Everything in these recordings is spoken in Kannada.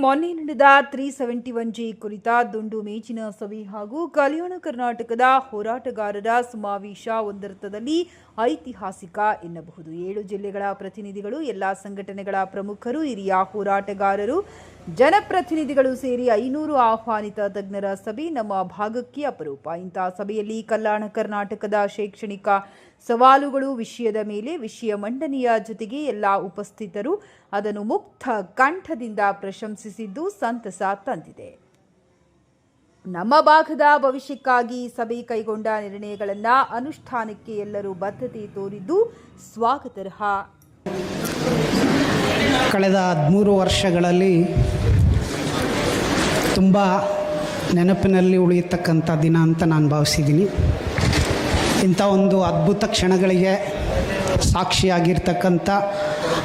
ಮೊನ್ನೆ ನಡೆದ 371J ಕುರಿತ ದುಂಡು ಮೇಜಿನ ಸಭೆ ಹಾಗೂ ಕಲ್ಯಾಣ ಕರ್ನಾಟಕದ ಹೋರಾಟಗಾರರ ಸಮಾವೇಶ ಒಂದರ್ಥದಲ್ಲಿ ಐತಿಹಾಸಿಕ ಎನ್ನಬಹುದು. 7 ಜಿಲ್ಲೆಗಳ ಪ್ರತಿನಿಧಿಗಳು, ಎಲ್ಲಾ ಸಂಘಟನೆಗಳ ಪ್ರಮುಖರು, ಹಿರಿಯ ಹೋರಾಟಗಾರರು, ಜನಪ್ರತಿನಿಧಿಗಳು ಸೇರಿ 500 ಆಹ್ವಾನಿತ ತಜ್ಞರ ಸಭೆ ನಮ್ಮ ಭಾಗಕ್ಕೆ ಅಪರೂಪ. ಇಂತಹ ಸಭೆಯಲ್ಲಿ ಕಲ್ಯಾಣ ಕರ್ನಾಟಕದ ಶೈಕ್ಷಣಿಕ ಸವಾಲುಗಳು ವಿಷಯದ ಮೇಲೆ ವಿಷಯ ಮಂಡನೆಯ ಜೊತೆಗೆ ಎಲ್ಲ ಉಪಸ್ಥಿತರು ಅದನ್ನು ಮುಕ್ತ ಕಂಠದಿಂದ ಪ್ರಶಂಸಿಸಿದ್ದು ಸಂತಸ ತಂದಿದೆ. ನಮ್ಮ ಭಾಗದ ಭವಿಷ್ಯಕ್ಕಾಗಿ ಸಭೆ ಕೈಗೊಂಡ ನಿರ್ಣಯಗಳನ್ನು ಅನುಷ್ಠಾನಕ್ಕೆ ಎಲ್ಲರೂ ಬದ್ಧತೆ ತೋರಿದ್ದು ಸ್ವಾಗತಾರ್ಹ. ಕಳೆದ 13 ವರ್ಷಗಳಲ್ಲಿ ತುಂಬ ನೆನಪಿನಲ್ಲಿ ಉಳಿಯತಕ್ಕಂಥ ದಿನ ಅಂತ ನಾನು ಭಾವಿಸಿದ್ದೀನಿ. ಇಂಥ ಒಂದು ಅದ್ಭುತ ಕ್ಷಣಗಳಿಗೆ ಸಾಕ್ಷಿಯಾಗಿರ್ತಕ್ಕಂಥ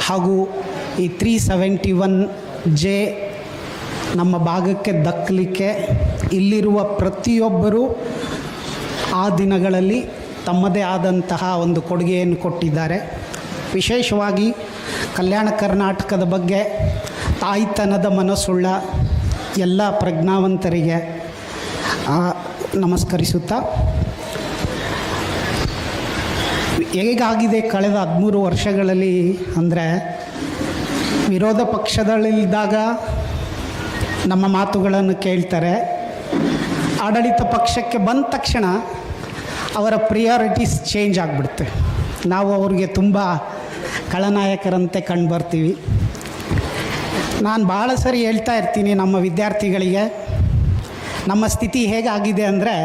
ಹಾಗೂ ಈ 371J ನಮ್ಮ ಭಾಗಕ್ಕೆ ದಕ್ಕಲಿಕ್ಕೆ ಇಲ್ಲಿರುವ ಪ್ರತಿಯೊಬ್ಬರೂ ಆ ದಿನಗಳಲ್ಲಿ ತಮ್ಮದೇ ಆದಂತಹ ಒಂದು ಕೊಡುಗೆಯನ್ನು ಕೊಟ್ಟಿದ್ದಾರೆ. ವಿಶೇಷವಾಗಿ ಕಲ್ಯಾಣ ಕರ್ನಾಟಕದ ಬಗ್ಗೆ ತಾಯ್ತನದ ಮನಸ್ಸುಳ್ಳ ಎಲ್ಲ ಪ್ರಜ್ಞಾವಂತರಿಗೆ ನಮಸ್ಕರಿಸುತ್ತಾ, ಹೇಗಾಗಿದೆ ಕಳೆದ 13 ವರ್ಷಗಳಲ್ಲಿ ಅಂದರೆ, ವಿರೋಧ ಪಕ್ಷದಲ್ಲಿದ್ದಾಗ ನಮ್ಮ ಮಾತುಗಳನ್ನು ಕೇಳ್ತಾರೆ, ಆಡಳಿತ ಪಕ್ಷಕ್ಕೆ ಬಂದ ತಕ್ಷಣ ಅವರ ಪ್ರಿಯಾರಿಟೀಸ್ ಚೇಂಜ್ ಆಗಿಬಿಡುತ್ತೆ. ನಾವು ಅವ್ರಿಗೆ ತುಂಬ ಖಳನಾಯಕರಂತೆ ಕಂಡು ಬರ್ತೀವಿ. ನಾನು ಭಾಳ ಸರಿ ಹೇಳ್ತಾ ಇರ್ತೀನಿ ನಮ್ಮ ವಿದ್ಯಾರ್ಥಿಗಳಿಗೆ, ನಮ್ಮ ಸ್ಥಿತಿ ಹೇಗಾಗಿದೆ ಅಂದರೆ,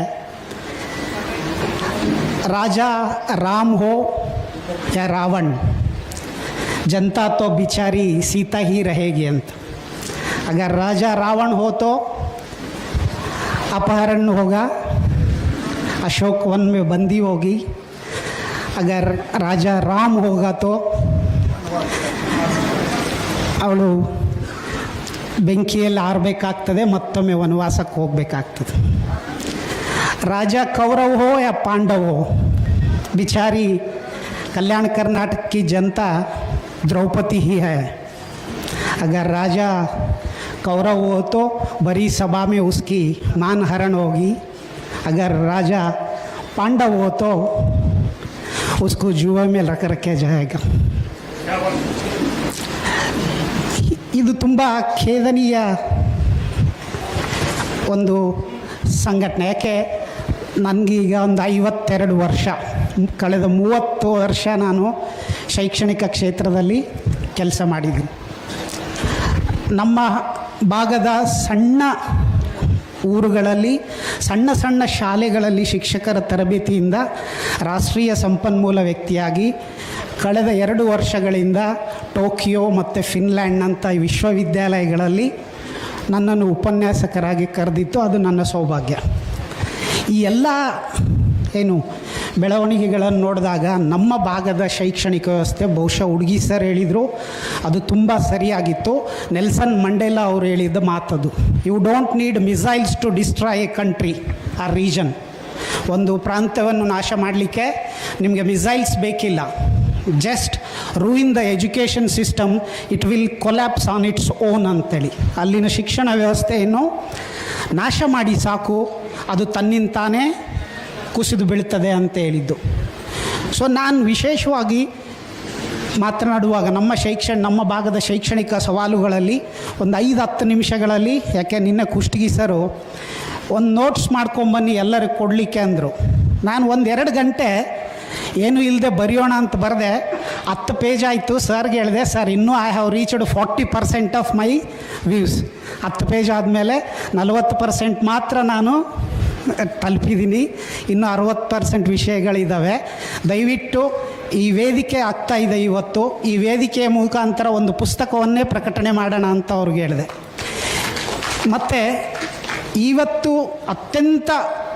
राजा राम हो या रावण, जनता तो बिचारी सीता ही रहेगी अंत. अगर राजा रावण हो तो अपहरण होगा, अशोक वन में बंदी होगी. अगर राजा राम होगा तो ಅವಳು ಬೆಂಕಿಯಲ್ಲಿ ಆರಬೇಕಾಗ್ತದೆ, ಮತ್ತೊಮ್ಮೆ ವನವಾಸಕ್ಕೆ ಹೋಗಬೇಕಾಗ್ತದೆ. राजा कौरव हो या पांडव हो, बिचारी कल्याण कर्नाटक की जनता द्रौपदी ही है. अगर राजा कौरव हो तो बड़ी सभा में उसकी मानहरण होगी. अगर राजा पांडव हो तो उसको जुए में रखा जाएगा. ಇದು ತುಂಬ ಖೇದನೀಯ ಒಂದು ಸಂಘಟನೆ. ಯಾಕೆ ನನಗೀಗ ಒಂದು 52 ವರ್ಷ, ಕಳೆದ 30 ವರ್ಷ ನಾನು ಶೈಕ್ಷಣಿಕ ಕ್ಷೇತ್ರದಲ್ಲಿ ಕೆಲಸ ಮಾಡಿದ್ದೀನಿ. ನಮ್ಮ ಭಾಗದ ಸಣ್ಣ ಊರುಗಳಲ್ಲಿ, ಸಣ್ಣ ಸಣ್ಣ ಶಾಲೆಗಳಲ್ಲಿ ಶಿಕ್ಷಕರ ತರಬೇತಿಯಿಂದ ರಾಷ್ಟ್ರೀಯ ಸಂಪನ್ಮೂಲ ವ್ಯಕ್ತಿಯಾಗಿ ಕಳೆದ 2 ವರ್ಷಗಳಿಂದ ಟೋಕಿಯೋ ಮತ್ತು ಫಿನ್ಲ್ಯಾಂಡ್ನಂಥ ವಿಶ್ವವಿದ್ಯಾಲಯಗಳಲ್ಲಿ ನನ್ನನ್ನು ಉಪನ್ಯಾಸಕರಾಗಿ ಕರೆದಿತ್ತು. ಅದು ನನ್ನ ಸೌಭಾಗ್ಯ. ಈ ಎಲ್ಲ ಬೆಳವಣಿಗೆಗಳನ್ನು ನೋಡಿದಾಗ ನಮ್ಮ ಭಾಗದ ಶೈಕ್ಷಣಿಕ ವ್ಯವಸ್ಥೆ, ಬಹುಶಃ ಹುಡುಗಿ ಸರ್ ಹೇಳಿದರು, ಅದು ತುಂಬ ಸರಿಯಾಗಿತ್ತು. ನೆಲ್ಸನ್ ಮಂಡೇಲಾ ಅವರು ಹೇಳಿದ ಮಾತದು, you don't need missiles to destroy a country or region. ಒಂದು ಪ್ರಾಂತ್ಯವನ್ನು ನಾಶ ಮಾಡಲಿಕ್ಕೆ ನಿಮಗೆ ಮಿಸೈಲ್ಸ್ ಬೇಕಿಲ್ಲ. Just ruin the education system, it will collapse on its own ಅಂತೇಳಿ. ಅಲ್ಲಿನ ಶಿಕ್ಷಣ ವ್ಯವಸ್ಥೆಯನ್ನು ನಾಶ ಮಾಡಿ ಸಾಕು, ಅದು ತನ್ನಿಂತಾನೇ ಕುಸಿದು ಬೀಳ್ತದೆ ಅಂತ ಹೇಳಿದ್ದು. ಸೊ ನಾನು ವಿಶೇಷವಾಗಿ ಮಾತನಾಡುವಾಗ ನಮ್ಮ ಭಾಗದ ಶೈಕ್ಷಣಿಕ ಸವಾಲುಗಳಲ್ಲಿ ಒಂದು 5-10 ನಿಮಿಷಗಳಲ್ಲಿ, ಯಾಕೆ ನಿನ್ನೆ ಕುಷ್ಟಗಿ ಸರು ಒಂದು ನೋಟ್ಸ್ ಮಾಡ್ಕೊಂಬನ್ನಿ ಎಲ್ಲರಿಗೂ ಕೊಡಲಿಕ್ಕೆ ಅಂದರು. ನಾನು 1-2 ಗಂಟೆ ಏನೂ ಇಲ್ಲದೆ ಬರೆಯೋಣ ಅಂತ ಬರೆದೆ. 10 ಪೇಜ್ ಆಯಿತು. ಸರ್ಗೆ ಹೇಳಿದೆ, ಸರ್ ಇನ್ನೂ I have reached 40% of my views. 10 page ಆದಮೇಲೆ 40% ಮಾತ್ರ ನಾನು ತಲುಪಿದ್ದೀನಿ, ಇನ್ನು 60% ವಿಷಯಗಳಿದ್ದಾವೆ. ದಯವಿಟ್ಟು ಈ ವೇದಿಕೆ ಆಗ್ತಾಯಿದೆ ಇವತ್ತು, ಈ ವೇದಿಕೆಯ ಮುಖಾಂತರ ಒಂದು ಪುಸ್ತಕವನ್ನೇ ಪ್ರಕಟಣೆ ಮಾಡೋಣ ಅಂತ ಅವ್ರಿಗೆ ಹೇಳಿದೆ. ಮತ್ತು ಇವತ್ತು ಅತ್ಯಂತ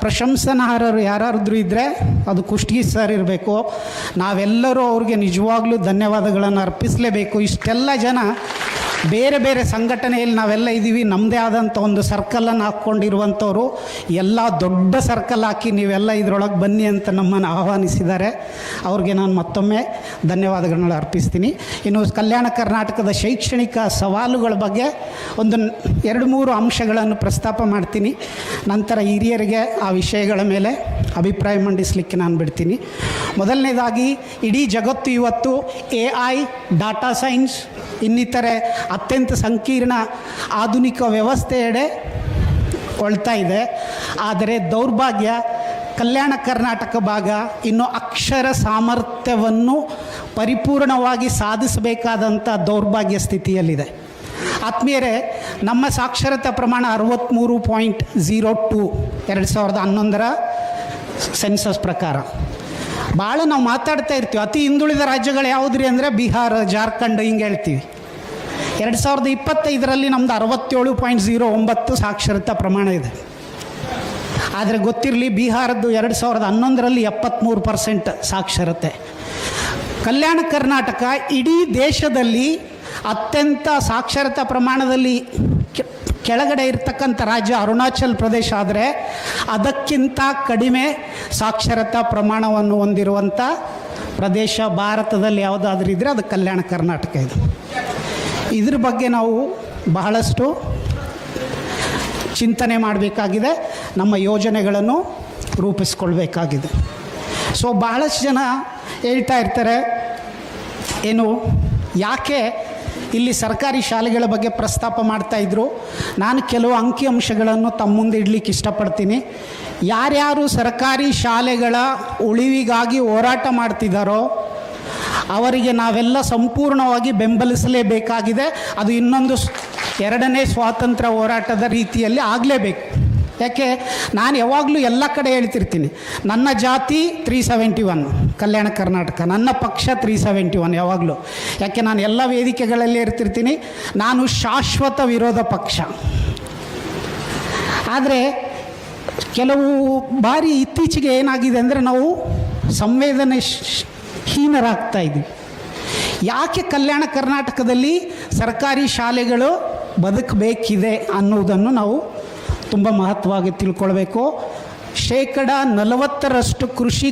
ಪ್ರಶಂಸನಾರ್ಹರು ಯಾರಾದ್ರೂ ಇದ್ದರೆ ಅದು ಕುಷ್ಟಗಿ ಸರ್ ಇರಬೇಕು. ನಾವೆಲ್ಲರೂ ಅವ್ರಿಗೆ ನಿಜವಾಗ್ಲೂ ಧನ್ಯವಾದಗಳನ್ನು ಅರ್ಪಿಸಲೇಬೇಕು. ಇಷ್ಟೆಲ್ಲ ಜನ ಬೇರೆ ಬೇರೆ ಸಂಘಟನೆಯಲ್ಲಿ ನಾವೆಲ್ಲ ಇದ್ದೀವಿ, ನಮ್ಮದೇ ಆದಂಥ ಒಂದು ಸರ್ಕಲನ್ನು ಹಾಕ್ಕೊಂಡಿರುವಂಥವ್ರು ಎಲ್ಲ ದೊಡ್ಡ ಸರ್ಕಲ್ ಹಾಕಿ ನೀವೆಲ್ಲ ಇದರೊಳಗೆ ಬನ್ನಿ ಅಂತ ನಮ್ಮನ್ನು ಆಹ್ವಾನಿಸಿದ್ದಾರೆ. ಅವ್ರಿಗೆ ನಾನು ಮತ್ತೊಮ್ಮೆ ಧನ್ಯವಾದಗಳನ್ನ ಅರ್ಪಿಸ್ತೀನಿ. ಇನ್ನು ಕಲ್ಯಾಣ ಕರ್ನಾಟಕದ ಶೈಕ್ಷಣಿಕ ಸವಾಲುಗಳ ಬಗ್ಗೆ ಒಂದು 2-3 ಅಂಶಗಳನ್ನು ಪ್ರಸ್ತಾಪ ಮಾಡ್ತೀನಿ. ನಂತರ ಹಿರಿಯರಿಗೆ ಆ ವಿಷಯಗಳ ಮೇಲೆ ಅಭಿಪ್ರಾಯ ಮಂಡಿಸಲಿಕ್ಕೆ ನಾನು ಬಿಡ್ತೀನಿ. ಮೊದಲನೇದಾಗಿ, ಇಡೀ ಜಗತ್ತು ಇವತ್ತು AI, ಡಾಟಾ ಸೈನ್ಸ್ ಇನ್ನಿತರೆ ಅತ್ಯಂತ ಸಂಕೀರ್ಣ ಆಧುನಿಕ ವ್ಯವಸ್ಥೆಯೆಡೆ ಒಳ್ತಾ ಇದೆ. ಆದರೆ ದೌರ್ಭಾಗ್ಯ, ಕಲ್ಯಾಣ ಕರ್ನಾಟಕ ಭಾಗ ಇನ್ನೂ ಅಕ್ಷರ ಸಾಮರ್ಥ್ಯವನ್ನು ಪರಿಪೂರ್ಣವಾಗಿ ಸಾಧಿಸಬೇಕಾದಂಥ ದೌರ್ಭಾಗ್ಯ ಸ್ಥಿತಿಯಲ್ಲಿದೆ. ಆತ್ಮೀಯರೇ, ನಮ್ಮ ಸಾಕ್ಷರತಾ ಪ್ರಮಾಣ 63.02 2011 ಸೆನ್ಸಸ್ ಪ್ರಕಾರ. ಭಾಳ ನಾವು ಮಾತಾಡ್ತಾ ಇರ್ತೀವಿ, ಅತಿ ಹಿಂದುಳಿದ ರಾಜ್ಯಗಳು ಯಾವುದ್ರಿ ಅಂದರೆ ಬಿಹಾರ, ಜಾರ್ಖಂಡ್ ಹಿಂಗೆ ಹೇಳ್ತೀವಿ. 2025ರಲ್ಲಿ ನಮ್ಮದು 67.09 ಸಾಕ್ಷರತಾ ಪ್ರಮಾಣ ಇದೆ. ಆದರೆ ಗೊತ್ತಿರಲಿ, ಬಿಹಾರದ್ದು 2011ರಲ್ಲಿ 73% ಸಾಕ್ಷರತೆ. ಕಲ್ಯಾಣ ಕರ್ನಾಟಕ ಇಡೀ ದೇಶದಲ್ಲಿ ಅತ್ಯಂತ ಸಾಕ್ಷರತಾ ಪ್ರಮಾಣದಲ್ಲಿ ಕೆಳಗಡೆ ಇರ್ತಕ್ಕಂಥ ರಾಜ್ಯ ಅರುಣಾಚಲ್ ಪ್ರದೇಶ. ಆದರೆ ಅದಕ್ಕಿಂತ ಕಡಿಮೆ ಸಾಕ್ಷರತಾ ಪ್ರಮಾಣವನ್ನು ಹೊಂದಿರುವಂಥ ಪ್ರದೇಶ ಭಾರತದಲ್ಲಿ ಯಾವುದಾದ್ರೂ ಇದ್ದರೆ ಅದು ಕಲ್ಯಾಣ ಕರ್ನಾಟಕ ಇದೆ. ಇದ್ರ ಬಗ್ಗೆ ನಾವು ಬಹಳಷ್ಟು ಚಿಂತನೆ ಮಾಡಬೇಕಾಗಿದೆ, ನಮ್ಮ ಯೋಜನೆಗಳನ್ನು ರೂಪಿಸ್ಕೊಳ್ಬೇಕಾಗಿದೆ. ಸೊ ಬಹಳಷ್ಟು ಜನ ಹೇಳ್ತಾ ಇರ್ತಾರೆ, ಏನು ಯಾಕೆ ಇಲ್ಲಿ ಸರ್ಕಾರಿ ಶಾಲೆಗಳ ಬಗ್ಗೆ ಪ್ರಸ್ತಾಪ ಮಾಡ್ತಾಯಿದ್ರು. ನಾನು ಕೆಲವು ಅಂಕಿಅಂಶಗಳನ್ನು ತಮ್ಮ ಮುಂದೆ ಇಡಲಿಕ್ಕೆ ಇಷ್ಟಪಡ್ತೀನಿ. ಯಾರ್ಯಾರು ಸರ್ಕಾರಿ ಶಾಲೆಗಳ ಉಳಿವಿಗಾಗಿ ಹೋರಾಟ ಮಾಡ್ತಿದ್ದಾರೋ ಅವರಿಗೆ ನಾವೆಲ್ಲ ಸಂಪೂರ್ಣವಾಗಿ ಬೆಂಬಲಿಸಲೇಬೇಕಾಗಿದೆ. ಅದು ಇನ್ನೊಂದು 2ನೇ ಸ್ವಾತಂತ್ರ್ಯ ಹೋರಾಟದ ರೀತಿಯಲ್ಲಿ ಆಗಲೇಬೇಕು. ಯಾಕೆ, ನಾನು ಯಾವಾಗಲೂ ಎಲ್ಲ ಕಡೆ ಹೇಳ್ತಿರ್ತೀನಿ, ನನ್ನ ಜಾತಿ 371 ಕಲ್ಯಾಣ ಕರ್ನಾಟಕ, ನನ್ನ ಪಕ್ಷ 371 ಯಾವಾಗಲೂ. ಯಾಕೆ, ನಾನು ಎಲ್ಲ ವೇದಿಕೆಗಳಲ್ಲಿ ಇರ್ತಿರ್ತೀನಿ, ನಾನು ಶಾಶ್ವತ ವಿರೋಧ ಪಕ್ಷ. ಆದರೆ ಕೆಲವು ಬಾರಿ ಇತ್ತೀಚೆಗೆ ಏನಾಗಿದೆ ಅಂದರೆ ನಾವು ಸಂವೇದನಾಹೀನರಾಗ್ತಾ ಇದ್ದೀವಿ. ಯಾಕೆ ಕಲ್ಯಾಣ ಕರ್ನಾಟಕದಲ್ಲಿ ಸರ್ಕಾರಿ ಶಾಲೆಗಳು ಬದುಕಬೇಕಿದೆ ಅನ್ನೋದನ್ನು ನಾವು ತುಂಬ ಮಹತ್ವವಾಗಿ ತಿಳ್ಕೊಳ್ಬೇಕು. 40% ಕೃಷಿ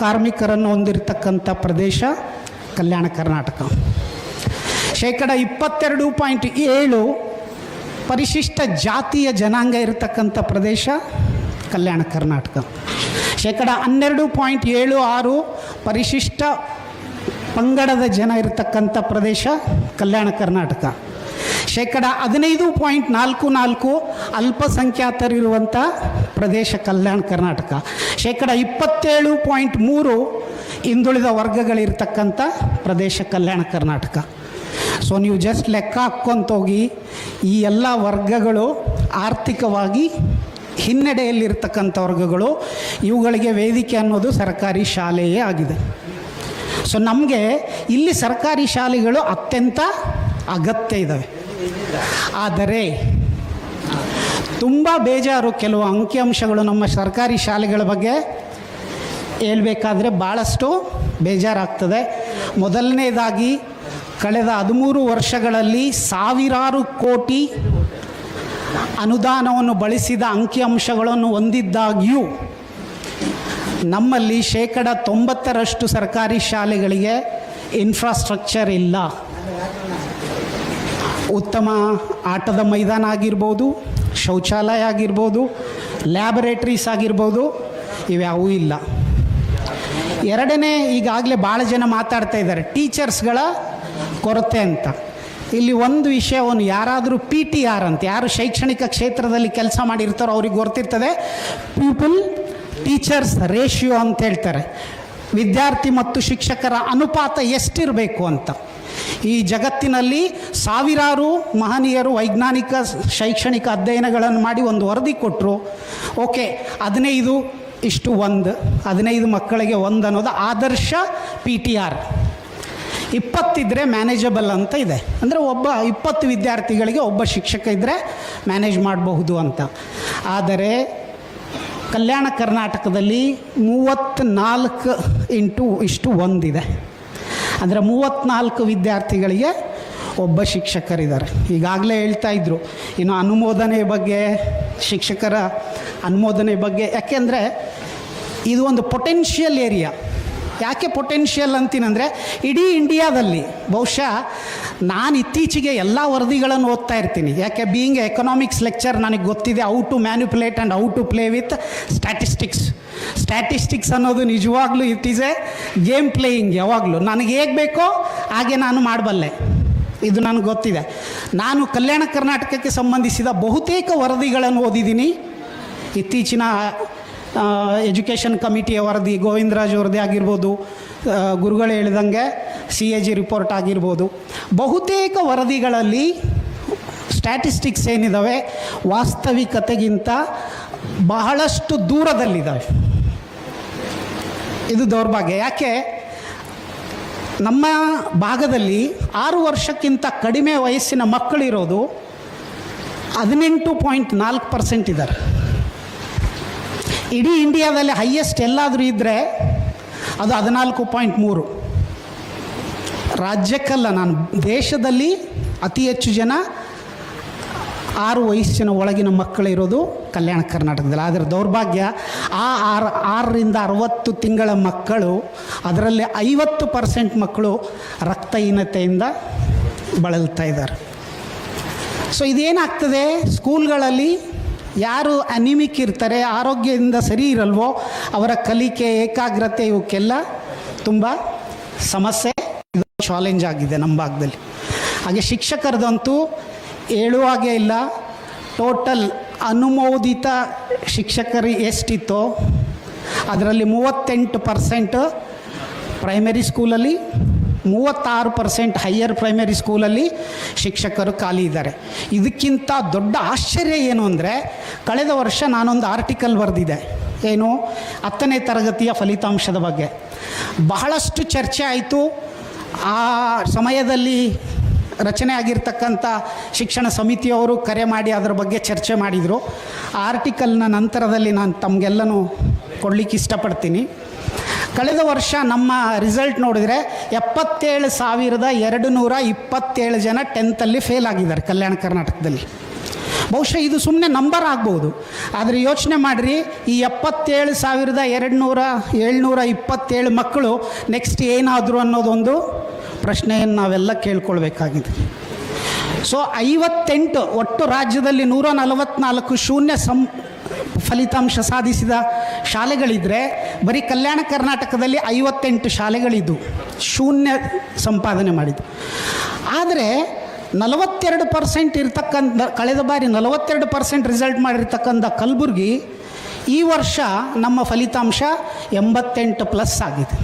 ಕಾರ್ಮಿಕರನ್ನು ಹೊಂದಿರತಕ್ಕಂಥ ಪ್ರದೇಶ ಕಲ್ಯಾಣ ಕರ್ನಾಟಕ. 22.7 ಪರಿಶಿಷ್ಟ ಜಾತಿಯ ಜನಾಂಗ ಇರತಕ್ಕಂಥ ಪ್ರದೇಶ ಕಲ್ಯಾಣ ಕರ್ನಾಟಕ. 12.76 ಪರಿಶಿಷ್ಟ ಪಂಗಡದ ಜನ ಇರತಕ್ಕಂಥ ಪ್ರದೇಶ ಕಲ್ಯಾಣ ಕರ್ನಾಟಕ. 15.44 ಅಲ್ಪಸಂಖ್ಯಾತರಿರುವಂಥ ಪ್ರದೇಶ ಕಲ್ಯಾಣ ಕರ್ನಾಟಕ. 27.3 ಹಿಂದುಳಿದ ವರ್ಗಗಳಿರ್ತಕ್ಕಂಥ ಪ್ರದೇಶ ಕಲ್ಯಾಣ ಕರ್ನಾಟಕ. ಸೊ ನೀವು ಜಸ್ಟ್ ಲೆಕ್ಕ ಹಾಕ್ಕೊಂತೋಗಿ ಈ ಎಲ್ಲ ವರ್ಗಗಳು ಆರ್ಥಿಕವಾಗಿ ಹಿನ್ನಡೆಯಲ್ಲಿರ್ತಕ್ಕಂಥ ವರ್ಗಗಳು, ಇವುಗಳಿಗೆ ವೇದಿಕೆ ಅನ್ನೋದು ಸರ್ಕಾರಿ ಶಾಲೆಯೇ ಆಗಿದೆ. ಸೊ ನಮಗೆ ಇಲ್ಲಿ ಸರ್ಕಾರಿ ಶಾಲೆಗಳು ಅತ್ಯಂತ ಅಗತ್ಯ ಇದ್ದಾವೆ. ಆದರೆ ತುಂಬ ಬೇಜಾರು, ಕೆಲವು ಅಂಕಿಅಂಶಗಳು ನಮ್ಮ ಸರ್ಕಾರಿ ಶಾಲೆಗಳ ಬಗ್ಗೆ ಹೇಳ್ಬೇಕಾದ್ರೆ ಭಾಳಷ್ಟು ಬೇಜಾರಾಗ್ತದೆ. ಮೊದಲನೇದಾಗಿ, ಕಳೆದ 13 ವರ್ಷಗಳಲ್ಲಿ ಸಾವಿರಾರು ಕೋಟಿ ಅನುದಾನವನ್ನು ಬಳಸಿದ ಅಂಕಿಅಂಶಗಳನ್ನು ಹೊಂದಿದ್ದಾಗ್ಯೂ ನಮ್ಮಲ್ಲಿ 90% ಸರ್ಕಾರಿ ಶಾಲೆಗಳಿಗೆ ಇನ್ಫ್ರಾಸ್ಟ್ರಕ್ಚರ್ ಇಲ್ಲ. ಉತ್ತಮ ಆಟದ ಮೈದಾನ ಆಗಿರ್ಬೋದು, ಶೌಚಾಲಯ ಆಗಿರ್ಬೋದು, ಲ್ಯಾಬೊರೇಟ್ರೀಸ್ ಆಗಿರ್ಬೋದು, ಇವ್ಯಾವೂ ಇಲ್ಲ. ಎರಡನೇ, ಈಗಾಗಲೇ ಭಾಳ ಜನ ಮಾತಾಡ್ತಾ ಇದ್ದಾರೆ ಟೀಚರ್ಸ್ಗಳ ಕೊರತೆ ಅಂತ. ಇಲ್ಲಿ ಒಂದು ವಿಷಯವನ್ನು ಯಾರಾದರೂ PTR ಅಂತ, ಯಾರು ಶೈಕ್ಷಣಿಕ ಕ್ಷೇತ್ರದಲ್ಲಿ ಕೆಲಸ ಮಾಡಿರ್ತಾರೋ ಅವ್ರಿಗೆ ಗೊತ್ತಿರ್ತದೆ. ಪೀಪಲ್ ಟೀಚರ್ಸ್ ರೇಷಿಯೋ ಅಂತ ಹೇಳ್ತಾರೆ. ವಿದ್ಯಾರ್ಥಿ ಮತ್ತು ಶಿಕ್ಷಕರ ಅನುಪಾತ ಎಷ್ಟಿರಬೇಕು ಅಂತ. ಈ ಜಗತ್ತಿನಲ್ಲಿ ಸಾವಿರಾರು ಮಹನೀಯರು ವೈಜ್ಞಾನಿಕ ಶೈಕ್ಷಣಿಕ ಅಧ್ಯಯನಗಳನ್ನು ಮಾಡಿ ಒಂದು ವರದಿ ಕೊಟ್ಟರು. ಓಕೆ, 15 ಮಕ್ಕಳಿಗೆ 1 ಅನ್ನೋದು ಆದರ್ಶ PTR. 20 ಇದ್ದರೆ ಮ್ಯಾನೇಜಬಲ್ ಅಂತ ಇದೆ. ಅಂದರೆ 20 ವಿದ್ಯಾರ್ಥಿಗಳಿಗೆ ಒಬ್ಬ ಶಿಕ್ಷಕ ಇದ್ದರೆ ಮ್ಯಾನೇಜ್ ಮಾಡಬಹುದು ಅಂತ. ಆದರೆ ಕಲ್ಯಾಣ ಕರ್ನಾಟಕದಲ್ಲಿ 34:1 ಇದೆ. ಅಂದರೆ 34 ವಿದ್ಯಾರ್ಥಿಗಳಿಗೆ ಒಬ್ಬ ಶಿಕ್ಷಕರಿದ್ದಾರೆ. ಈಗಾಗಲೇ ಹೇಳ್ತಾ ಇದ್ದರು ಇನ್ನು ಅನುಮೋದನೆ ಬಗ್ಗೆ, ಶಿಕ್ಷಕರ ಅನುಮೋದನೆ ಬಗ್ಗೆ. ಯಾಕೆಂದರೆ ಇದು ಒಂದು ಪೊಟೆನ್ಷಿಯಲ್ ಏರಿಯಾ. ಯಾಕೆ ಪೊಟೆನ್ಷಿಯಲ್ ಅಂತೀನಂದರೆ ಇಡೀ ಇಂಡಿಯಾದಲ್ಲಿ ಬಹುಶಃ ನಾನು ಇತ್ತೀಚೆಗೆ ಎಲ್ಲ ವರದಿಗಳನ್ನು ಓದ್ತಾ ಇರ್ತೀನಿ. ಯಾಕೆ ಬೀಯಿಂಗ್ ಎಕನಾಮಿಕ್ಸ್ ಲೆಕ್ಚರ್ ನನಗೆ ಗೊತ್ತಿದೆ how to manipulate and how to play with statistics ಅನ್ನೋದು ನಿಜವಾಗ್ಲೂ it is a game playing. ಯಾವಾಗಲೂ ನನಗೆ ಹೇಗೆ ಬೇಕೋ ಹಾಗೆ ನಾನು ಮಾಡಬಲ್ಲೆ, ಇದು ನನಗೆ ಗೊತ್ತಿದೆ. ನಾನು ಕಲ್ಯಾಣ ಕರ್ನಾಟಕಕ್ಕೆ ಸಂಬಂಧಿಸಿದ ಬಹುತೇಕ ವರದಿಗಳನ್ನು ಓದಿದ್ದೀನಿ. ಇತ್ತೀಚಿನ ಎಜುಕೇಷನ್ ಕಮಿಟಿಯ ವರದಿ, ಗೋವಿಂದರಾಜ್ ವರದಿ ಆಗಿರ್ಬೋದು, ಗುರುಗಳು ಹೇಳಿದಂಗೆ CAG ರಿಪೋರ್ಟ್ ಆಗಿರ್ಬೋದು, ಬಹುತೇಕ ವರದಿಗಳಲ್ಲಿ ಸ್ಟ್ಯಾಟಿಸ್ಟಿಕ್ಸ್ ಏನಿದ್ದಾವೆ ವಾಸ್ತವಿಕತೆಗಿಂತ ಬಹಳಷ್ಟು ದೂರದಲ್ಲಿದ್ದಾವೆ. ಇದು ದೌರ್ಭಾಗ್ಯ. ಯಾಕೆ ನಮ್ಮ ಭಾಗದಲ್ಲಿ 6 ವರ್ಷಕ್ಕಿಂತ ಕಡಿಮೆ ವಯಸ್ಸಿನ ಮಕ್ಕಳಿರೋದು 18.4% ಇದ್ದಾರೆ. ಇಡೀ ಇಂಡಿಯಾದಲ್ಲಿ ಹೈಯೆಸ್ಟ್ ಎಲ್ಲಾದರೂ ಇದ್ದರೆ ಅದು 14.3. ರಾಜ್ಯಕ್ಕಲ್ಲ, ನಾನು ದೇಶದಲ್ಲಿ ಅತಿ ಹೆಚ್ಚು ಜನ 6 ವಯಸ್ಸಿನ ಒಳಗಿನ ಮಕ್ಕಳಿರೋದು ಕಲ್ಯಾಣ ಕರ್ನಾಟಕದಲ್ಲಿ. ಆದರೆ ದೌರ್ಭಾಗ್ಯ, ಆ 6ರಿಂದ 60 ತಿಂಗಳ ಮಕ್ಕಳು, ಅದರಲ್ಲಿ 50% ಮಕ್ಕಳು ರಕ್ತಹೀನತೆಯಿಂದ ಬಳಲ್ತಾ ಇದ್ದಾರೆ. ಸೊ ಇದೇನಾಗ್ತದೆ, ಸ್ಕೂಲ್ಗಳಲ್ಲಿ ಯಾರು ಅನಿಮಿಕ್ ಇರ್ತಾರೆ, ಆರೋಗ್ಯದಿಂದ ಸರಿ ಇರಲ್ವೋ, ಅವರ ಕಲಿಕೆ, ಏಕಾಗ್ರತೆ ಇವಕ್ಕೆಲ್ಲ ತುಂಬ ಸಮಸ್ಯೆ, ಇದು ಚಾಲೆಂಜ್ ಆಗಿದೆ ನಮ್ಮ ಭಾಗದಲ್ಲಿ. ಹಾಗೆ ಶಿಕ್ಷಕರದಂತೂ ಹೇಳುವಾಗೇ ಇಲ್ಲ. ಟೋಟಲ್ ಅನುಮೋದಿತ ಶಿಕ್ಷಕರು ಎಷ್ಟಿತ್ತೋ ಅದರಲ್ಲಿ 38% ಪ್ರೈಮರಿ ಸ್ಕೂಲಲ್ಲಿ, 36% ಹೈಯರ್ ಪ್ರೈಮರಿ ಸ್ಕೂಲಲ್ಲಿ ಶಿಕ್ಷಕರು ಖಾಲಿ ಇದ್ದಾರೆ. ಇದಕ್ಕಿಂತ ದೊಡ್ಡ ಆಶ್ಚರ್ಯ ಏನು ಅಂದರೆ, ಕಳೆದ ವರ್ಷ ನಾನೊಂದು ಆರ್ಟಿಕಲ್ ಬರೆದಿದ್ದೆ, ಏನು 10ನೇ ತರಗತಿಯ ಫಲಿತಾಂಶದ ಬಗ್ಗೆ. ಬಹಳಷ್ಟು ಚರ್ಚೆ ಆಯಿತು. ಆ ಸಮಯದಲ್ಲಿ ರಚನೆ ಆಗಿರ್ತಕ್ಕಂಥ ಶಿಕ್ಷಣ ಸಮಿತಿಯವರು ಕರೆ ಮಾಡಿ ಅದರ ಬಗ್ಗೆ ಚರ್ಚೆ ಮಾಡಿದರು. ಆ ಆರ್ಟಿಕಲ್ನ ನಂತರದಲ್ಲಿ ನಾನು ತಮಗೆಲ್ಲನೂ ಕೊಡಲಿಕ್ಕೆ ಇಷ್ಟಪಡ್ತೀನಿ. ಕಳೆದ ವರ್ಷ ನಮ್ಮ ರಿಸಲ್ಟ್ ನೋಡಿದರೆ 77,227 ಜನ 10th ಫೇಲ್ ಆಗಿದ್ದಾರೆ ಕಲ್ಯಾಣ ಕರ್ನಾಟಕದಲ್ಲಿ. ಬಹುಶಃ ಇದು ಸುಮ್ಮನೆ ನಂಬರ್ ಆಗ್ಬೋದು, ಆದರೆ ಯೋಚನೆ ಮಾಡಿರಿ, ಈ 77,227 ಮಕ್ಕಳು ನೆಕ್ಸ್ಟ್ ಏನಾದರೂ ಅನ್ನೋದೊಂದು ಪ್ರಶ್ನೆಯನ್ನು ನಾವೆಲ್ಲ ಕೇಳ್ಕೊಳ್ಬೇಕಾಗಿದೆ. ಸೊ 58 ಒಟ್ಟು ರಾಜ್ಯದಲ್ಲಿ 144 ಶೂನ್ಯ ಫಲಿತಾಂಶ ಸಾಧಿಸಿದ ಶಾಲೆಗಳಿದ್ದರೆ, ಬರೀ ಕಲ್ಯಾಣ ಕರ್ನಾಟಕದಲ್ಲಿ 58 ಶಾಲೆಗಳಿದ್ದು ಶೂನ್ಯ ಸಂಪಾದನೆ ಮಾಡಿದ್ದು. ಆದರೆ 42% ಇರ್ತಕ್ಕಂಥ, ಕಳೆದ ಬಾರಿ 42% ರಿಸಲ್ಟ್ ಮಾಡಿರ್ತಕ್ಕಂಥ ಕಲಬುರಗಿ ಈ ವರ್ಷ ನಮ್ಮ ಫಲಿತಾಂಶ 88+ ಆಗಿದೆ.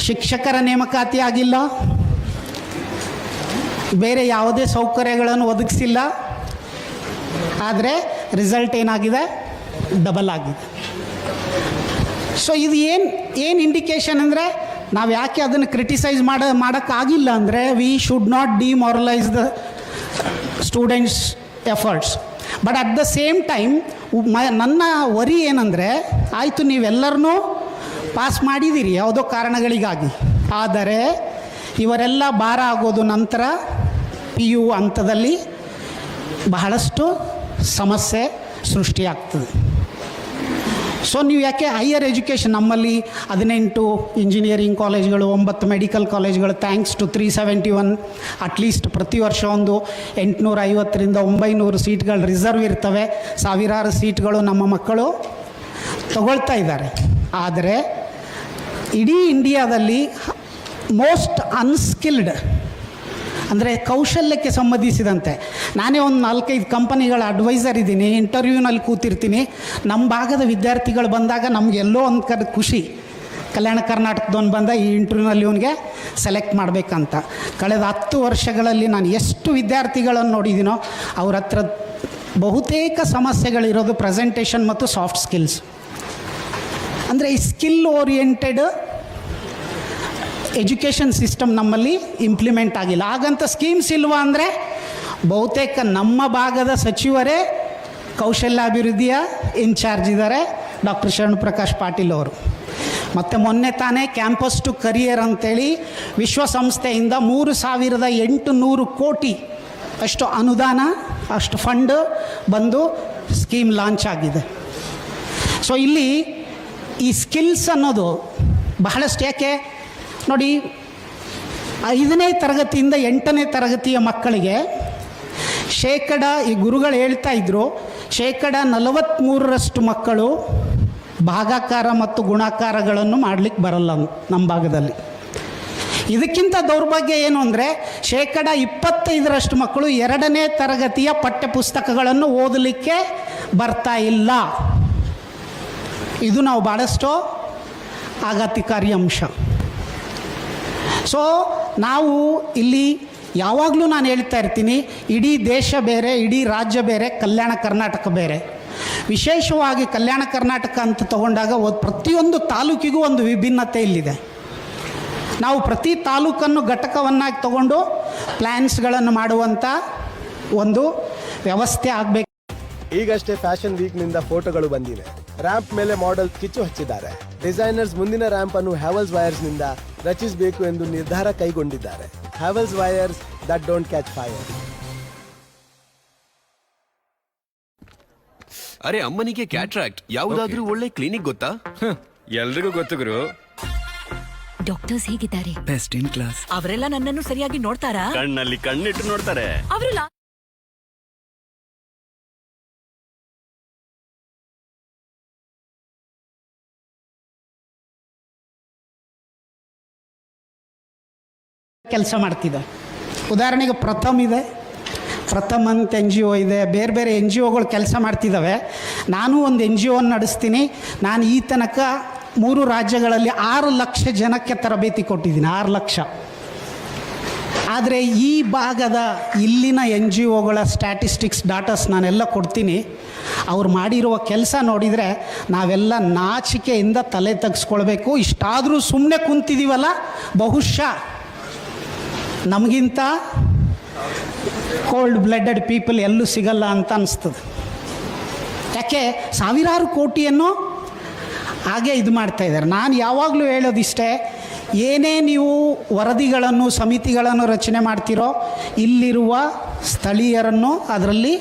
ಶಿಕ್ಷಕರ ನೇಮಕಾತಿ ಆಗಿಲ್ಲ, ಬೇರೆ ಯಾವುದೇ ಸೌಕರ್ಯಗಳನ್ನು ಒದಗಿಸಿಲ್ಲ, ಆದರೆ ರಿಸಲ್ಟ್ ಏನಾಗಿದೆ, ಡಬಲ್ ಆಗಿದೆ. ಸೊ ಇದು ಏನು ಇಂಡಿಕೇಶನ್ ಅಂದರೆ, ನಾವು ಯಾಕೆ ಅದನ್ನು ಕ್ರಿಟಿಸೈಸ್ ಮಾಡೋಕ್ಕಾಗಿಲ್ಲ ಅಂದರೆ, we should not demoralise the students efforts. But at the same time ನನ್ನ ವರಿ ಏನಂದರೆ, ಆಯಿತು ನೀವೆಲ್ಲರನ್ನೂ ಪಾಸ್ ಮಾಡಿದ್ದೀರಿ ಯಾವುದೋ ಕಾರಣಗಳಿಗಾಗಿ, ಆದರೆ ಇವರೆಲ್ಲ ಭಾರ ಆಗೋದು ನಂತರ PU ಹಂತದಲ್ಲಿ ಬಹಳಷ್ಟು ಸಮಸ್ಯೆ ಸೃಷ್ಟಿಯಾಗ್ತದೆ. ಸೊ ನೀವು ಯಾಕೆ ಹೈಯರ್ ಎಜುಕೇಷನ್, ನಮ್ಮಲ್ಲಿ 18 ಇಂಜಿನಿಯರಿಂಗ್ ಕಾಲೇಜ್ಗಳು, 9 ಮೆಡಿಕಲ್ ಕಾಲೇಜ್ಗಳು, ಥ್ಯಾಂಕ್ಸ್ ಟು 371 ಅಟ್ಲೀಸ್ಟ್ ಪ್ರತಿ ವರ್ಷ ಒಂದು 850ರಿಂದ 900 ಸೀಟ್ಗಳು ರಿಸರ್ವ್ ಇರ್ತವೆ. ಸಾವಿರಾರು ಸೀಟ್ಗಳು ನಮ್ಮ ಮಕ್ಕಳು ತಗೊಳ್ತಾ ಇದ್ದಾರೆ. ಆದರೆ ಇಡೀ ಇಂಡಿಯಾದಲ್ಲಿ ಮೋಸ್ಟ್ ಅನ್ಸ್ಕಿಲ್ಡ್ ಅಂದರೆ ಕೌಶಲ್ಯಕ್ಕೆ ಸಂಬಂಧಿಸಿದಂತೆ, ನಾನೇ ಒಂದು 4-5 ಕಂಪನಿಗಳ ಅಡ್ವೈಸರ್ ಇದ್ದೀನಿ, ಇಂಟರ್ವ್ಯೂನಲ್ಲಿ ಕೂತಿರ್ತೀನಿ. ನಮ್ಮ ಭಾಗದ ವಿದ್ಯಾರ್ಥಿಗಳು ಬಂದಾಗ ನಮಗೆಲ್ಲೋ ಒಂದು ಖುಷಿ, ಕಲ್ಯಾಣ ಕರ್ನಾಟಕದವನು ಬಂದ ಈ ಇಂಟರ್ವ್ಯೂನಲ್ಲಿ ಇವನಿಗೆ ಸೆಲೆಕ್ಟ್ ಮಾಡಬೇಕಂತ. ಕಳೆದ 10 ವರ್ಷಗಳಲ್ಲಿ ನಾನು ಎಷ್ಟು ವಿದ್ಯಾರ್ಥಿಗಳನ್ನು ನೋಡಿದ್ದೀನೋ ಅವ್ರ ಹತ್ರ ಬಹುತೇಕ ಸಮಸ್ಯೆಗಳಿರೋದು ಪ್ರೆಸೆಂಟೇಷನ್ ಮತ್ತು ಸಾಫ್ಟ್ ಸ್ಕಿಲ್ಸ್. ಅಂದರೆ ಈ ಸ್ಕಿಲ್ ಓರಿಯೆಂಟೆಡ್ ಎಜುಕೇಷನ್ ಸಿಸ್ಟಮ್ ನಮ್ಮಲ್ಲಿ ಇಂಪ್ಲಿಮೆಂಟ್ ಆಗಿಲ್ಲ. ಹಾಗಂತ ಸ್ಕೀಮ್ಸ್ ಇಲ್ವಾ ಅಂದರೆ, ಬಹುತೇಕ ನಮ್ಮ ಭಾಗದ ಸಚಿವರೇ ಕೌಶಲ್ಯಾಭಿವೃದ್ಧಿಯ ಇನ್ಚಾರ್ಜ್ ಇದ್ದಾರೆ, ಡಾಕ್ಟರ್ ಶರಣ್ ಪ್ರಕಾಶ್ ಪಾಟೀಲ್ ಅವರು. ಮತ್ತು ಮೊನ್ನೆ ತಾನೇ ಕ್ಯಾಂಪಸ್ ಟು ಕರಿಯರ್ ಅಂತೇಳಿ ವಿಶ್ವಸಂಸ್ಥೆಯಿಂದ 3800 ಕೋಟಿ ಅಷ್ಟು ಅನುದಾನ, ಅಷ್ಟು ಫಂಡ್ ಬಂದು ಸ್ಕೀಮ್ ಲಾಂಚ್ ಆಗಿದೆ. ಸೊ ಇಲ್ಲಿ ಈ ಸ್ಕಿಲ್ಸ್ ಅನ್ನೋದು ಬಹಳಷ್ಟು, ಯಾಕೆ ನೋಡಿ 5ನೇ ತರಗತಿಯಿಂದ 8ನೇ ತರಗತಿಯ ಮಕ್ಕಳಿಗೆ ಈ ಗುರುಗಳು ಹೇಳ್ತಾ ಇದ್ದರು, 43% ಮಕ್ಕಳು ಭಾಗಾಕಾರ ಮತ್ತು ಗುಣಾಕಾರಗಳನ್ನು ಮಾಡಲಿಕ್ಕೆ ಬರಲ್ಲ ನಮ್ಮ ಭಾಗದಲ್ಲಿ. ಇದಕ್ಕಿಂತ ದೌರ್ಭಾಗ್ಯ ಏನು ಅಂದರೆ 25% ಮಕ್ಕಳು 2ನೇ ತರಗತಿಯ ಪಠ್ಯಪುಸ್ತಕಗಳನ್ನು ಓದಲಿಕ್ಕೆ ಬರ್ತಾ ಇಲ್ಲ. ಇದು ನಾವು ಭಾಳಷ್ಟು ಆಘಾತಕಾರಿ ಅಂಶ. ಸೊ ನಾವು ಇಲ್ಲಿ ಯಾವಾಗಲೂ ನಾನು ಹೇಳ್ತಾ ಇರ್ತೀನಿ, ಇಡೀ ದೇಶ ಬೇರೆ, ಇಡೀ ರಾಜ್ಯ ಬೇರೆ, ಕಲ್ಯಾಣ ಕರ್ನಾಟಕ ಬೇರೆ. ವಿಶೇಷವಾಗಿ ಕಲ್ಯಾಣ ಕರ್ನಾಟಕ ಅಂತ ತಗೊಂಡಾಗ ಪ್ರತಿಯೊಂದು ತಾಲೂಕಿಗೂ ಒಂದು ವಿಭಿನ್ನತೆ ಇಲ್ಲಿದೆ. ನಾವು ಪ್ರತಿ ತಾಲೂಕನ್ನು ಘಟಕವನ್ನಾಗಿ ತಗೊಂಡು ಪ್ಲ್ಯಾನ್ಸ್ಗಳನ್ನು ಮಾಡುವಂಥ ಒಂದು ವ್ಯವಸ್ಥೆ ಆಗಬೇಕು. ಈಗಷ್ಟೇ ಫ್ಯಾಷನ್ ವೀಕ್ನಿಂದ ಫೋಟೋಗಳು ಬಂದಿವೆ. ರ್ಯಾಂಪ್ ಮೇಲೆ ಮಾಡೆಲ್ ಕಿಚ್ಚು ಹಚ್ಚಿದ್ದಾರೆ. ಡಿಸೈನರ್ಸ್ ಮುಂದಿನ ರ್ಯಾಂಪ್ ಅನ್ನು ಹ್ಯಾವೆಲ್ಸ್ ವೈರ್ಸ್ನಿಂದ ರಚಿಸಬೇಕು ಎಂದು ನಿರ್ಧಾರ ಕೈಗೊಂಡಿದ್ದಾರೆ. Havells wires that don't catch fire. ಅರೆ ಅಮ್ಮನಿಗೆ ಕ್ಯಾಟ್ರಾಕ್ಟ್, ಯಾವುದಾದ್ರೂ ಒಳ್ಳೆ ಕ್ಲಿನಿಕ್ ಗೊತ್ತಾ? ಎಲ್ರಿಗೂ ಗೊತ್ತು ಗುರು. ಡಾಕ್ಟರ್ಸ್ ಹೇಗಿದ್ದಾರೆ? Best in class. ಅವರೆಲ್ಲ ನನ್ನನ್ನು ಸರಿಯಾಗಿ ನೋಡ್ತಾರಾ? ಕಣ್ಣಲ್ಲಿ ಕಣ್ಣಿಟ್ಟು ನೋಡ್ತಾರೆ. ಅವರೆಲ್ಲ ಕೆಲಸ ಮಾಡ್ತಿದೆ. ಉದಾಹರಣೆಗೆ ಪ್ರಥಮ್ ಇದೆ, ಪ್ರಥಮ್ ಅಂತ NGO ಇದೆ, ಬೇರೆ ಬೇರೆ NGOಗಳು ಕೆಲಸ ಮಾಡ್ತಿದ್ದಾವೆ. ನಾನು ಒಂದು NGO ನಡೆಸ್ತೀನಿ. ನಾನು ಈ ತನಕ 3 ರಾಜ್ಯಗಳಲ್ಲಿ 6 ಲಕ್ಷ ಜನಕ್ಕೆ ತರಬೇತಿ ಕೊಟ್ಟಿದ್ದೀನಿ. 6 ಲಕ್ಷ. ಆದರೆ ಈ ಭಾಗದ ಇಲ್ಲಿನ NGOಗಳ ಸ್ಟ್ಯಾಟಿಸ್ಟಿಕ್ಸ್ ಡಾಟಾಸ್ ನಾನೆಲ್ಲ ಕೊಡ್ತೀನಿ. ಅವ್ರು ಮಾಡಿರುವ ಕೆಲಸ ನೋಡಿದರೆ ನಾವೆಲ್ಲ ನಾಚಿಕೆಯಿಂದ ತಲೆ ತೆಗೆಸ್ಕೊಳ್ಬೇಕು. ಇಷ್ಟಾದರೂ ಸುಮ್ಮನೆ ಕುಂತಿದ್ದೀವಲ್ಲ, ಬಹುಶಃ ನಮಗಿಂತ ಕೋಲ್ಡ್ ಬ್ಲಡೆಡ್ ಪೀಪಲ್ ಎಲ್ಲೂ ಸಿಗಲ್ಲ ಅಂತ ಅನಿಸ್ತದೆ. ಯಾಕೆ ಸಾವಿರಾರು ಕೋಟಿಯನ್ನು ಹಾಗೆ ಇದು ಮಾಡ್ತಾಯಿದ್ದಾರೆ. ನಾನು ಯಾವಾಗಲೂ ಹೇಳೋದಿಷ್ಟೇ, ಏನೇ ನೀವು ವರದಿಗಳನ್ನು ಸಮಿತಿಗಳನ್ನು ರಚನೆ ಮಾಡ್ತಿರೋ ಇಲ್ಲಿರುವ ಸ್ಥಳೀಯರನ್ನು ಅದರಲ್ಲಿ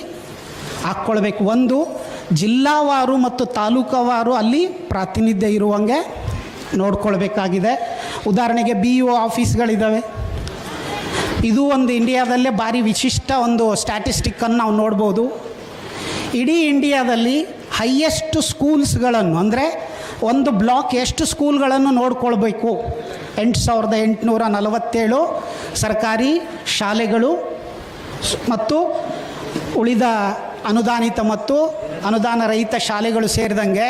ಹಾಕ್ಕೊಳ್ಬೇಕು. ಒಂದು ಜಿಲ್ಲಾವಾರು ಮತ್ತು ತಾಲೂಕವಾರು ಅಲ್ಲಿ ಪ್ರಾತಿನಿಧ್ಯ ಇರುವಂಗೆ ನೋಡ್ಕೊಳ್ಬೇಕಾಗಿದೆ. ಉದಾಹರಣೆಗೆ BO ಆಫೀಸ್ಗಳಿದ್ದಾವೆ. ಇದು ಒಂದು ಇಂಡಿಯಾದಲ್ಲೇ ಭಾರಿ ವಿಶಿಷ್ಟ ಒಂದು ಸ್ಟ್ಯಾಟಿಸ್ಟಿಕ್ಕನ್ನು ನಾವು ನೋಡ್ಬೋದು. ಇಡೀ ಇಂಡಿಯಾದಲ್ಲಿ ಹೈಯೆಸ್ಟ್ ಸ್ಕೂಲ್ಸ್ಗಳನ್ನು, ಅಂದರೆ ಒಂದು ಬ್ಲಾಕ್ ಎಷ್ಟು ಸ್ಕೂಲ್ಗಳನ್ನು ನೋಡ್ಕೊಳ್ಬೇಕು, 8847 ಸರ್ಕಾರಿ ಶಾಲೆಗಳು ಮತ್ತು ಉಳಿದ ಅನುದಾನಿತ ಮತ್ತು ಅನುದಾನ ರಹಿತ ಶಾಲೆಗಳು ಸೇರಿದಂಗೆ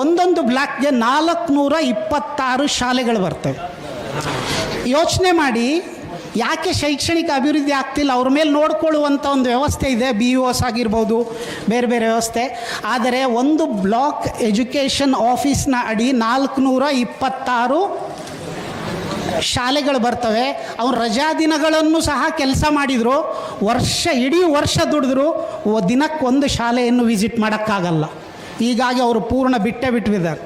ಒಂದೊಂದು ಬ್ಲಾಕ್ಗೆ 426 ಶಾಲೆಗಳು ಬರ್ತವೆ. ಯೋಚನೆ ಮಾಡಿ, ಯಾಕೆ ಶೈಕ್ಷಣಿಕ ಅಭಿವೃದ್ಧಿ ಆಗ್ತಿಲ್ಲ? ಅವ್ರ ಮೇಲೆ ನೋಡ್ಕೊಳ್ಳುವಂಥ ಒಂದು ವ್ಯವಸ್ಥೆ ಇದೆ, BOS ಆಗಿರ್ಬೋದು, ಬೇರೆ ಬೇರೆ ವ್ಯವಸ್ಥೆ. ಆದರೆ ಒಂದು ಬ್ಲಾಕ್ ಎಜುಕೇಷನ್ ಆಫೀಸ್ನ ಅಡಿ 426 ಶಾಲೆಗಳು ಬರ್ತವೆ. ಅವ್ರು ರಜಾ ದಿನಗಳನ್ನು ಸಹ ಕೆಲಸ ಮಾಡಿದರು, ಇಡೀ ವರ್ಷ ದುಡಿದ್ರು, ದಿನಕ್ಕೊಂದು ಶಾಲೆಯನ್ನು ವಿಸಿಟ್ ಮಾಡೋಕ್ಕಾಗಲ್ಲ. ಹೀಗಾಗಿ ಅವರು ಪೂರ್ಣ ಬಿಟ್ಟಿದ್ದಾರೆ.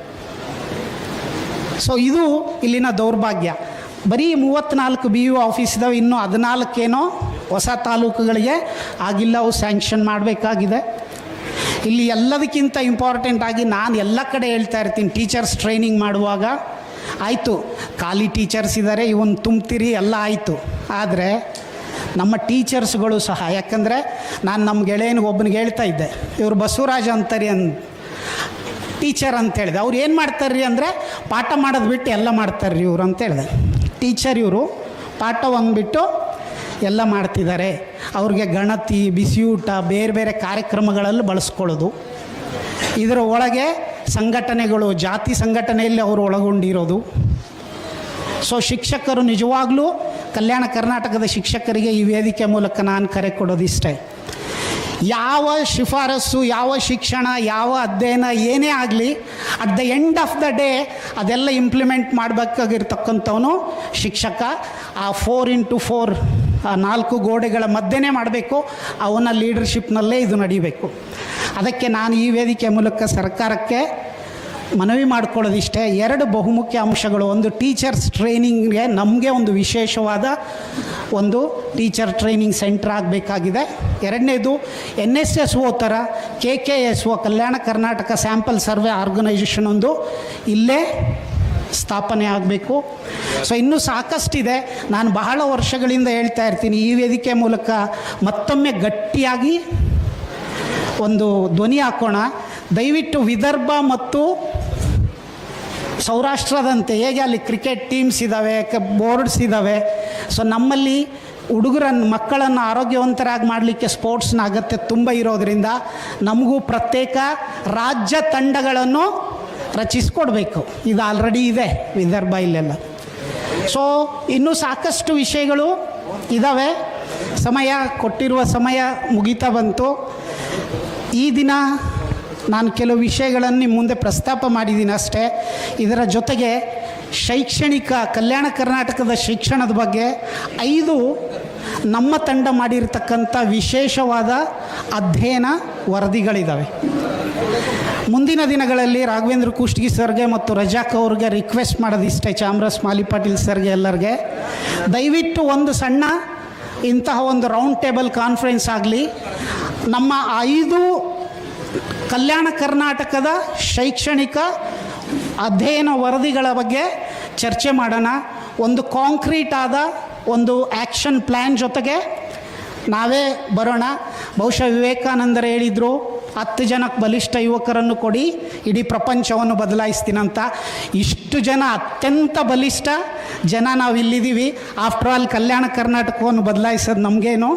ಸೊ ಇದು ಇಲ್ಲಿನ ದೌರ್ಭಾಗ್ಯ. ಬರೀ 34 BO ಆಫೀಸ್ ಇದ್ದಾವೆ, ಇನ್ನೂ 14 ಹೊಸ ತಾಲೂಕುಗಳಿಗೆ ಆಗಿಲ್ಲ, ಅವು ಸ್ಯಾಂಕ್ಷನ್ ಮಾಡಬೇಕಾಗಿದೆ. ಇಲ್ಲಿ ಎಲ್ಲದಕ್ಕಿಂತ ಇಂಪಾರ್ಟೆಂಟ್ ಆಗಿ ನಾನು ಎಲ್ಲ ಕಡೆ ಹೇಳ್ತಾ ಇರ್ತೀನಿ, ಟೀಚರ್ಸ್ ಟ್ರೈನಿಂಗ್ ಮಾಡುವಾಗ ಆಯಿತು, ಖಾಲಿ ಟೀಚರ್ಸ್ ಇದ್ದಾರೆ, ಇವನು ತುಂಬ್ತಿರಿ ಎಲ್ಲ ಆಯಿತು. ಆದರೆ ನಮ್ಮ ಟೀಚರ್ಸ್ಗಳು ಸಹ, ಯಾಕಂದರೆ ನಾನು ನಮ್ಮ ಗೆಳೆಯನಿಗೆ ಹೇಳ್ತಾ ಇದ್ದೆ, ಇವರು ಬಸವರಾಜ್ ಅಂತಾರೆ ಟೀಚರ್ ಅಂತ ಹೇಳಿದೆ. ಅವ್ರು ಏನು ಮಾಡ್ತಾರ್ರಿ ಅಂದರೆ ಪಾಠ ಮಾಡೋದು ಬಿಟ್ಟು ಎಲ್ಲ ಮಾಡ್ತಾರ್ರಿ ಇವರು ಅಂತ ಹೇಳಿದೆ. ಟೀಚರ್ ಇವರು ಪಾಠ ಬಿಟ್ಟು ಎಲ್ಲ ಮಾಡ್ತಿದ್ದಾರೆ. ಅವ್ರಿಗೆ ಗಣತಿ, ಬಿಸಿಯೂಟ, ಬೇರೆ ಬೇರೆ ಕಾರ್ಯಕ್ರಮಗಳಲ್ಲಿ ಬಳಸ್ಕೊಳ್ಳೋದು. ಇದರ ಒಳಗೆ ಸಂಘಟನೆಗಳು, ಜಾತಿ ಸಂಘಟನೆಯಲ್ಲಿ ಅವರು ಒಳಗೊಂಡಿರೋದು. ಸೊ ಶಿಕ್ಷಕರು ನಿಜವಾಗ್ಲೂ, ಕಲ್ಯಾಣ ಕರ್ನಾಟಕದ ಶಿಕ್ಷಕರಿಗೆ ಈ ವೇದಿಕೆ ಮೂಲಕ ನಾನು ಕರೆ ಕೊಡೋದಿಷ್ಟೇ, ಯಾವ ಶಿಫಾರಸ್ಸು, ಯಾವ ಶಿಕ್ಷಣ, ಯಾವ ಅಧ್ಯಯನ ಏನೇ ಆಗಲಿ, at the end of the day ಅದೆಲ್ಲ ಇಂಪ್ಲಿಮೆಂಟ್ ಮಾಡಬೇಕಾಗಿರ್ತಕ್ಕಂಥವನು ಶಿಕ್ಷಕ. ಆ 4x4 4 ಗೋಡೆಗಳ ಮಧ್ಯೆನೇ ಮಾಡಬೇಕು. ಅವನ ಲೀಡರ್ಶಿಪ್ನಲ್ಲೇ ಇದು ನಡೀಬೇಕು. ಅದಕ್ಕೆ ನಾನು ಈ ವೇದಿಕೆ ಮೂಲಕ ಸರ್ಕಾರಕ್ಕೆ ಮನವಿ ಮಾಡ್ಕೊಳ್ಳೋದಿಷ್ಟೇ, 2 ಬಹುಮುಖ್ಯ ಅಂಶಗಳು. ಒಂದು ಟೀಚರ್ಸ್ ಟ್ರೈನಿಂಗ್ಗೆ ನಮಗೆ ಒಂದು ವಿಶೇಷವಾದ ಒಂದು ಟೀಚರ್ ಟ್ರೈನಿಂಗ್ ಸೆಂಟರ್ ಆಗಬೇಕಾಗಿದೆ. 2ನೇದು NSSO ಥರ KKSO Kalyana Karnataka sample survey organisation ಒಂದು ಇಲ್ಲೇ ಸ್ಥಾಪನೆ ಆಗಬೇಕು. ಸೊ ಇನ್ನೂ ಸಾಕಷ್ಟಿದೆ. ನಾನು ಬಹಳ ವರ್ಷಗಳಿಂದ ಹೇಳ್ತಾ ಇರ್ತೀನಿ, ಈ ವೇದಿಕೆ ಮೂಲಕ ಮತ್ತೊಮ್ಮೆ ಗಟ್ಟಿಯಾಗಿ ಒಂದು ಧ್ವನಿ ಹಾಕೋಣ. ದಯವಿಟ್ಟು ವಿದರ್ಭ ಮತ್ತು ಸೌರಾಷ್ಟ್ರದಂತೆ ಹೇಗೆ ಅಲ್ಲಿ ಕ್ರಿಕೆಟ್ ಟೀಮ್ಸ್ ಇದ್ದಾವೆ, ಬೋರ್ಡ್ಸ್ ಇದ್ದಾವೆ, ಸೊ ನಮ್ಮಲ್ಲಿ ಮಕ್ಕಳನ್ನು ಆರೋಗ್ಯವಂತರಾಗಿ ಮಾಡಲಿಕ್ಕೆ ಸ್ಪೋರ್ಟ್ಸ್ನ ಅಗತ್ಯ ತುಂಬ ಇರೋದರಿಂದ ನಮಗೂ ಪ್ರತ್ಯೇಕ ರಾಜ್ಯ ತಂಡಗಳನ್ನು ರಚಿಸ್ಕೊಡ್ಬೇಕು. ಇದು ಆಲ್ರೆಡಿ ಇದೆ ವಿದರ್ಭ ಇಲ್ಲೆಲ್ಲ. ಸೊ ಇನ್ನೂ ಸಾಕಷ್ಟು ವಿಷಯಗಳು ಇದ್ದಾವೆ. ಕೊಟ್ಟಿರುವ ಸಮಯ ಮುಗಿತಾ ಬಂತು. ಈ ದಿನ ನಾನು ಕೆಲವು ವಿಷಯಗಳನ್ನು ನಿಮ್ಮ ಮುಂದೆ ಪ್ರಸ್ತಾಪ ಮಾಡಿದ್ದೀನಿ ಅಷ್ಟೇ. ಇದರ ಜೊತೆಗೆ ಕಲ್ಯಾಣ ಕರ್ನಾಟಕದ ಶಿಕ್ಷಣದ ಬಗ್ಗೆ 5 ನಮ್ಮ ತಂಡ ಮಾಡಿರ್ತಕ್ಕಂಥ ವಿಶೇಷವಾದ ಅಧ್ಯಯನ ವರದಿಗಳಿದ್ದಾವೆ. ಮುಂದಿನ ದಿನಗಳಲ್ಲಿ ರಾಘವೇಂದ್ರ ಕುಷ್ಟಗಿ ಸರ್ಗೆ ಮತ್ತು ರಜಾಕ್ ಅವ್ರಿಗೆ ರಿಕ್ವೆಸ್ಟ್ ಮಾಡೋದಿಷ್ಟೇ, ಚಾಮರಸ್ ಮಾಲಿ ಪಾಟೀಲ್ ಸರ್ಗೆ ಎಲ್ಲರಿಗೆ ದಯವಿಟ್ಟು ಒಂದು ಸಣ್ಣ ಇಂತಹ ಒಂದು ರೌಂಡ್ ಟೇಬಲ್ ಕಾನ್ಫರೆನ್ಸ್ ಆಗಲಿ, ನಮ್ಮ 5 ಕಲ್ಯಾಣ ಕರ್ನಾಟಕದ ಶೈಕ್ಷಣಿಕ ಅಧ್ಯಯನ ವರದಿಗಳ ಬಗ್ಗೆ ಚರ್ಚೆ ಮಾಡೋಣ. ಒಂದು ಕಾಂಕ್ರೀಟ್ ಆದ ಒಂದು ಆ್ಯಕ್ಷನ್ ಪ್ಲ್ಯಾನ್ ಜೊತೆಗೆ ನಾವೇ ಬರೋಣ. ಬಹುಶಃ ವಿವೇಕಾನಂದರು ಹೇಳಿದರು, 10 ಜನಕ್ಕೆ ಬಲಿಷ್ಠ ಯುವಕರನ್ನು ಕೊಡಿ, ಇಡೀ ಪ್ರಪಂಚವನ್ನು ಬದಲಾಯಿಸ್ತೀನಂತ. ಇಷ್ಟು ಜನ ಅತ್ಯಂತ ಬಲಿಷ್ಠ ಜನ ನಾವು ಇಲ್ಲಿದ್ದೀವಿ. ಆಫ್ಟರ್ ಆಲ್ ಕಲ್ಯಾಣ ಕರ್ನಾಟಕವನ್ನು ಬದಲಾಯಿಸೋದು ನಮಗೇನು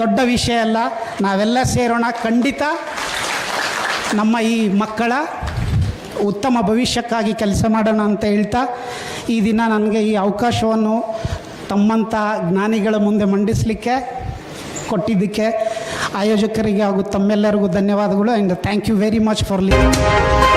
ದೊಡ್ಡ ವಿಷಯ ಅಲ್ಲ. ನಾವೆಲ್ಲ ಸೇರೋಣ, ಖಂಡಿತ ನಮ್ಮ ಈ ಮಕ್ಕಳ ಉತ್ತಮ ಭವಿಷ್ಯಕ್ಕಾಗಿ ಕೆಲಸ ಮಾಡೋಣ ಅಂತ ಹೇಳ್ತಾ, ಈ ದಿನ ನನಗೆ ಈ ಅವಕಾಶವನ್ನು ತಮ್ಮಂಥ ಜ್ಞಾನಿಗಳ ಮುಂದೆ ಮಂಡಿಸಲಿಕ್ಕೆ ಕೊಟ್ಟಿದ್ದಕ್ಕೆ ಆಯೋಜಕರಿಗೆ ಹಾಗೂ ತಮ್ಮೆಲ್ಲರಿಗೂ ಧನ್ಯವಾದಗಳು. And thank you very much for listening.